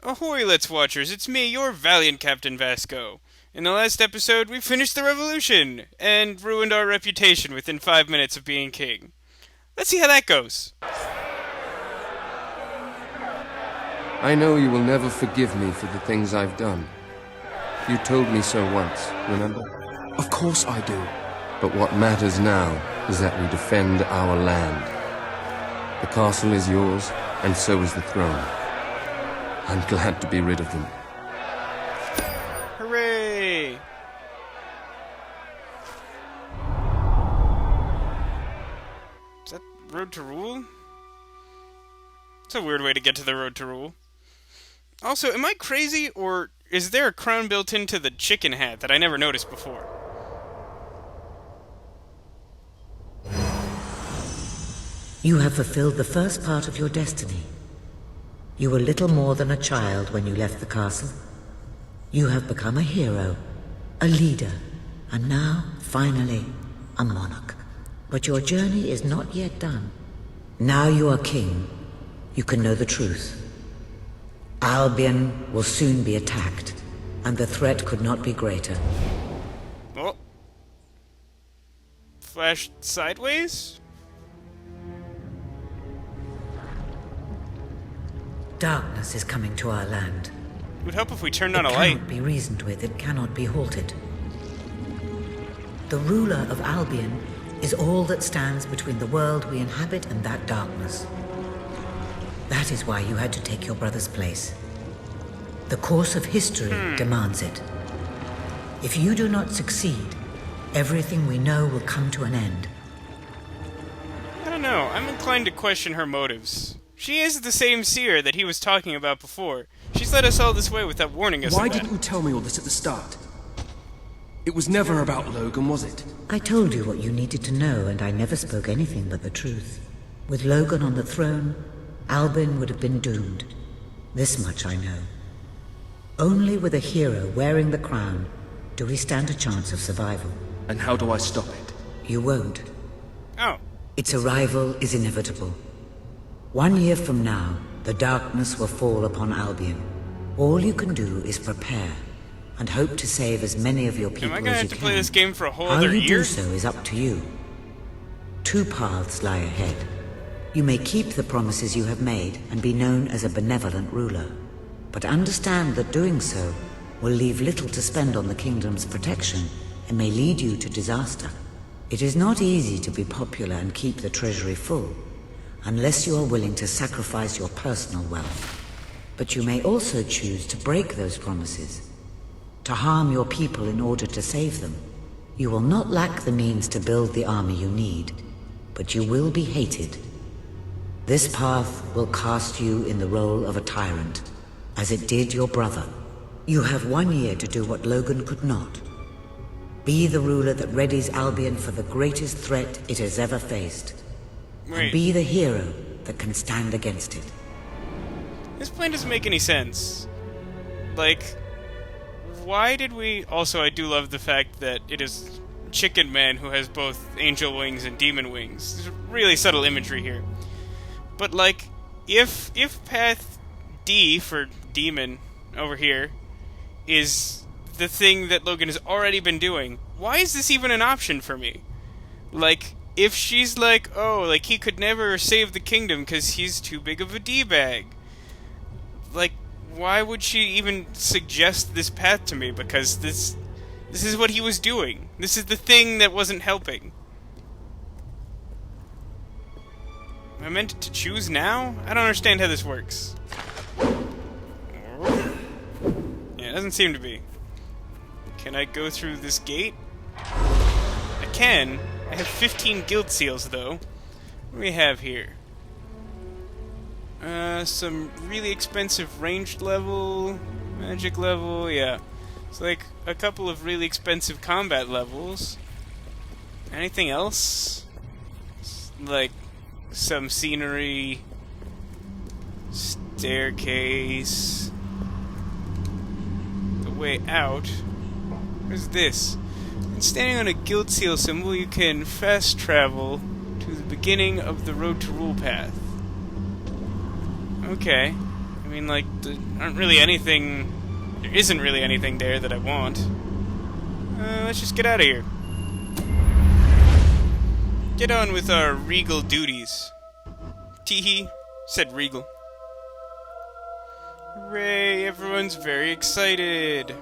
Ahoy, Let's Watchers, it's me, your valiant Captain Vasco. In the last episode, we finished the revolution, and ruined our reputation within 5 minutes of being king. Let's see how that goes. I know you will never forgive me for the things I've done. You told me so once, remember? Of course I do. But what matters now is that we defend our land. The castle is yours, and so is the throne. I'm glad to be rid of them. Hooray! Is that Road to Rule? It's a weird way to get to the Road to Rule. Also, am I crazy, or is there a crown built into the chicken hat that I never noticed before? You have fulfilled the first part of your destiny. You were little more than a child when you left the castle. You have become a hero, a leader, and now, finally, a monarch. But your journey is not yet done. Now you are king. You can know the truth. Albion will soon be attacked, and the threat could not be greater. Oh. Flashed sideways? Darkness is coming to our land. It would help if we turned on a It light. cannot be reasoned with, it cannot be halted. The ruler of Albion is all that stands between the world we inhabit and that darkness. That is why you had to take your brother's place. The course of history demands it. If you do not succeed, everything we know will come to an end. I don't know. I'm inclined to question her motives. She is the same seer that he was talking about before. She's led us all this way without warning us. Why didn't you tell me all this at the start? It was never about Logan, was it? I told you what you needed to know, and I never spoke anything but the truth. With Logan on the throne, Albion would have been doomed. This much I know. Only with a hero wearing the crown do we stand a chance of survival. And how do I stop it? You won't. Oh. Its arrival is inevitable. 1 year from now, the darkness will fall upon Albion. All you can do is prepare, and hope to save as many of your people Am I as gonna you have to can. play this game for a whole How other you year? do so is up to you. 2 paths lie ahead. You may keep the promises you have made and be known as a benevolent ruler. But understand that doing so will leave little to spend on the kingdom's protection and may lead you to disaster. It is not easy to be popular and keep the treasury full, unless you are willing to sacrifice your personal wealth. But you may also choose to break those promises, to harm your people in order to save them. You will not lack the means to build the army you need, but you will be hated. This path will cast you in the role of a tyrant, as it did your brother. You have 1 year to do what Logan could not. Be the ruler that readies Albion for the greatest threat it has ever faced. And be the hero that can stand against it. This plan doesn't make any sense. Like, why did we... Also, I do love the fact that it is Chicken Man who has both angel wings and demon wings. There's really subtle imagery here. But, like, if path D for demon over here is the thing that Logan has already been doing, why is this even an option for me? Like, if she's like, oh, like, he could never save the kingdom because he's too big of a D-bag. Like, why would she even suggest this path to me? Because this is what he was doing. This is the thing that wasn't helping. Am I meant to choose now? I don't understand how this works. Yeah, it doesn't seem to be. Can I go through this gate? I can. I have 15 guild seals, though. What do we have here? Some really expensive ranged level, magic level, yeah. It's like a couple of really expensive combat levels. Anything else? Like some scenery, staircase, the way out. Where's this? And standing on a guild seal symbol, you can fast travel to the beginning of the Road to Rule path. Okay. I mean, like, there isn't really anything there that I want. Let's just get out of here. Get on with our regal duties. Teehee, said Regal. Hooray, everyone's very excited.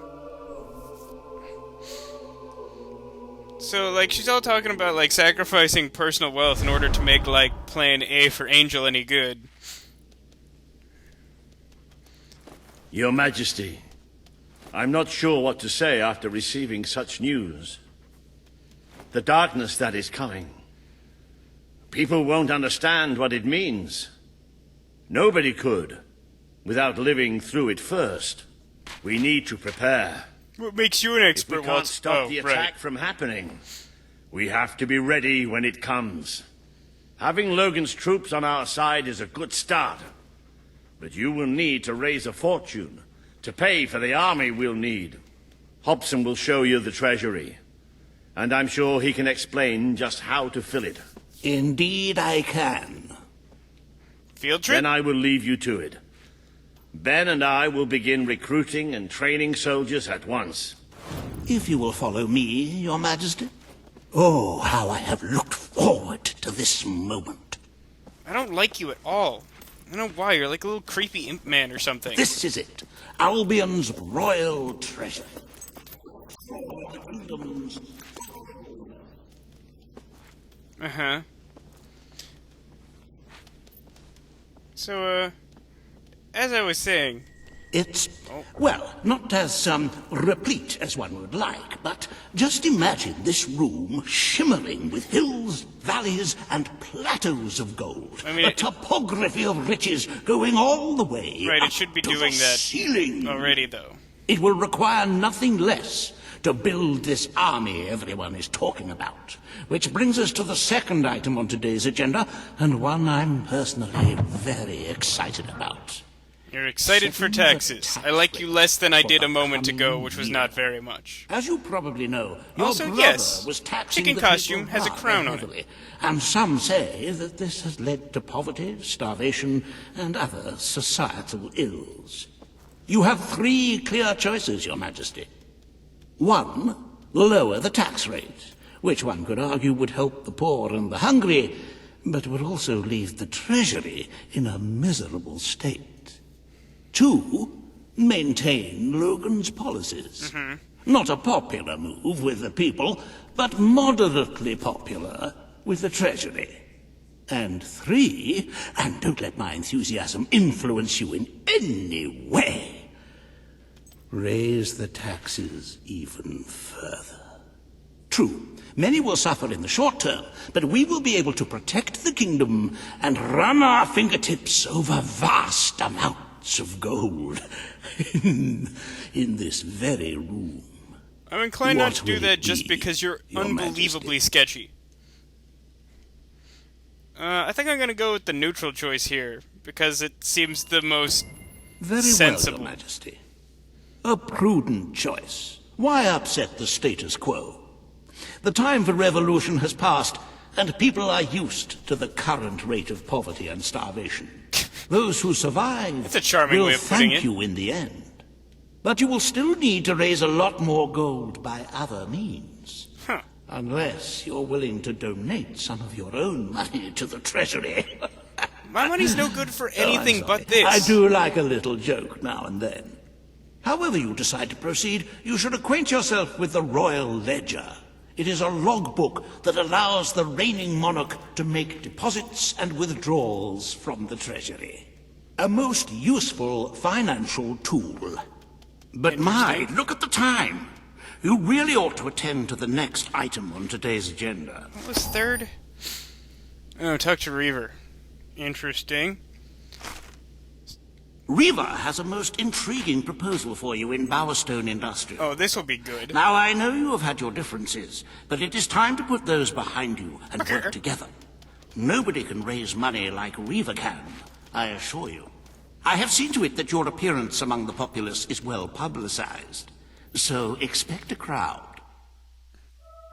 So, like, she's all talking about, like, sacrificing personal wealth in order to make, like, plan A for Angel any good. Your Majesty, I'm not sure what to say after receiving such news. The darkness that is coming. People won't understand what it means. Nobody could, without living through it first. We need to prepare. What makes you an expert? If we can't stop the attack from happening, we have to be ready when it comes. Having Logan's troops on our side is a good start. But you will need to raise a fortune to pay for the army we'll need. Hobson will show you the treasury, and I'm sure he can explain just how to fill it. Indeed I can. Field trip? Then I will leave you to it. Ben and I will begin recruiting and training soldiers at once. If you will follow me, Your Majesty. Oh, how I have looked forward to this moment. I don't like you at all. I don't know why. You're like a little creepy imp man or something. This is it. Albion's royal treasure. Uh-huh. So, as I was saying... It's, well, not as, replete as one would like, but just imagine this room shimmering with hills, valleys, and plateaus of gold. I mean, a topography of riches going all the way right, up it should be to doing the that ceiling. already, though. It will require nothing less to build this army everyone is talking about. Which brings us to the second item on today's agenda, and one I'm personally very excited about. You're excited for taxes. I like you less than I did a moment ago, which was not very much. As you probably know, your Also, brother yes, was taxing chicken the costume people has a rather crown on it. heavily, and some say that this has led to poverty, starvation, and other societal ills. You have three clear choices, Your Majesty. One, lower the tax rate, which one could argue would help the poor and the hungry, but would also leave the treasury in a miserable state. Two, maintain Logan's policies. Not a popular move with the people, but moderately popular with the treasury. And three, and don't let my enthusiasm influence you in any way, raise the taxes even further. True, many will suffer in the short term, but we will be able to protect the kingdom and run our fingertips over vast amounts of gold in this very room. I'm inclined not What to do will that it just be, because you're Your unbelievably Majesty? sketchy. I think I'm gonna go with the neutral choice here, because it seems the most Very sensible. well, Your Majesty. A prudent choice. Why upset the status quo? The time for revolution has passed, and people are used to the current rate of poverty and starvation. Those who survive That's a charming will way of putting thank it. you in the end. But you will still need to raise a lot more gold by other means. Huh. Unless you're willing to donate some of your own money to the treasury. My money's no good for Oh, I'm anything sorry. but this. I do like a little joke now and then. However you decide to proceed, you should acquaint yourself with the Royal Ledger. It is a logbook that allows the reigning monarch to make deposits and withdrawals from the treasury. A most useful financial tool. But my, look at the time. You really ought to attend to the next item on today's agenda. What was third? Oh, talk to Reaver. Interesting. Reva has a most intriguing proposal for you in Bowerstone Industrial. Oh, this will be good. Now, I know you have had your differences, but it is time to put those behind you and work together. Nobody can raise money like Reva can, I assure you. I have seen to it that your appearance among the populace is well publicized, so expect a crowd.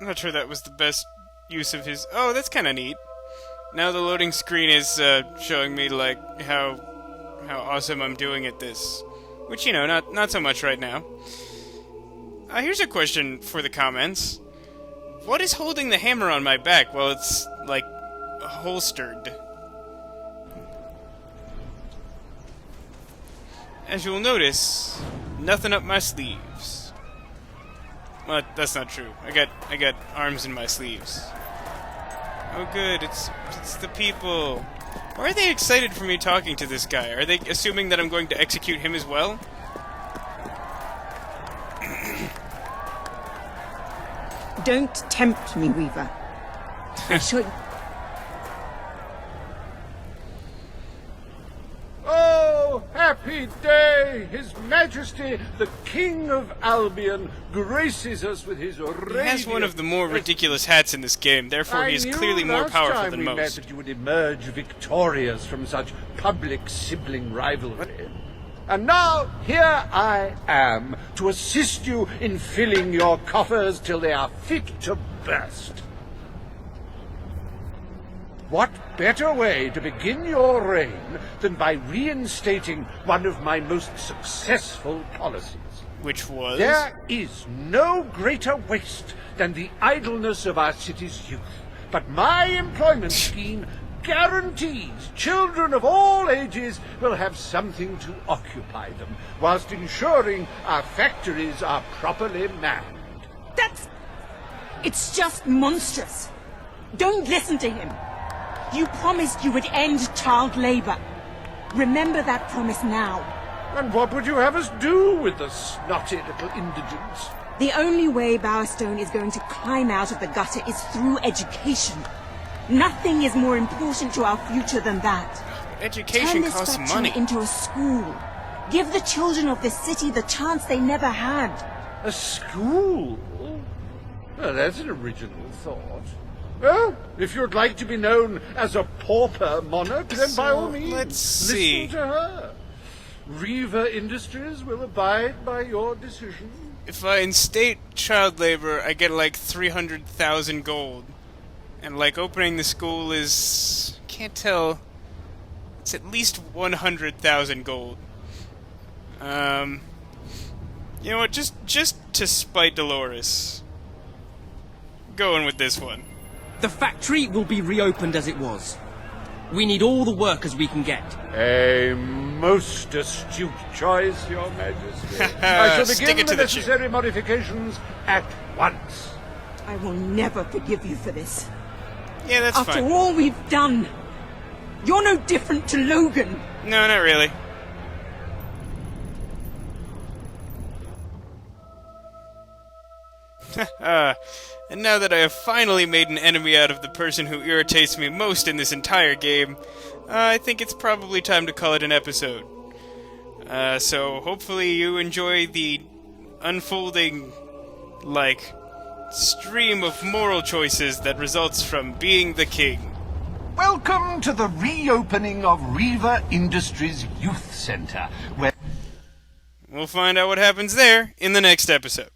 I'm not sure that was the best use of his... Oh, that's kind of neat. Now the loading screen is showing me, like, how how awesome I'm doing at this. Which, you know, not so much right now. Here's a question for the comments. What is holding the hammer on my back while it's, like, holstered? As you'll notice, nothing up my sleeves. Well, that's not true. I got arms in my sleeves. Oh good, it's the people. Why are they excited for me talking to this guy? Are they assuming that I'm going to execute him as well? Don't tempt me, Weaver. I should... Oh, happy day! His Majesty, the King of Albion, graces us with his radiant... He has one of the more ridiculous hats in this game, therefore he is clearly more powerful than I knew last time we met most. that you would emerge victorious from such public sibling rivalry. And now, here I am, to assist you in filling your coffers till they are fit to burst. What better way to begin your reign than by reinstating one of my most successful policies? Which was? There is no greater waste than the idleness of our city's youth. But my employment scheme guarantees children of all ages will have something to occupy them, whilst ensuring our factories are properly manned. It's just monstrous. Don't listen to him. You promised you would end child labor. Remember that promise now. And what would you have us do with the snotty little indigents? The only way Bowerstone is going to climb out of the gutter is through education. Nothing is more important to our future than that. Education Turn this costs factory money. into a school. Give the children of this city the chance they never had. A school? Well, that's an original thought. Well, if you'd like to be known as a pauper monarch, then by all means, let's see. listen to her. Reaver Industries will abide by your decision. If I instate child labor, I get like 300,000 gold. And like opening the school is... can't tell. It's at least 100,000 gold. You know what, just to spite Dolores. Going with this one. The factory will be reopened as it was. We need all the workers we can get. A most astute choice, Your Majesty. I shall Stick begin it to the the chin. necessary modifications at once. I will never forgive you for this. Yeah, that's After fine. all we've done, you're no different to Logan. No, not really. And now that I have finally made an enemy out of the person who irritates me most in this entire game, I think it's probably time to call it an episode. So hopefully you enjoy the unfolding, like, stream of moral choices that results from being the king. Welcome to the reopening of Reaver Industries Youth Center, where... We'll find out what happens there in the next episode.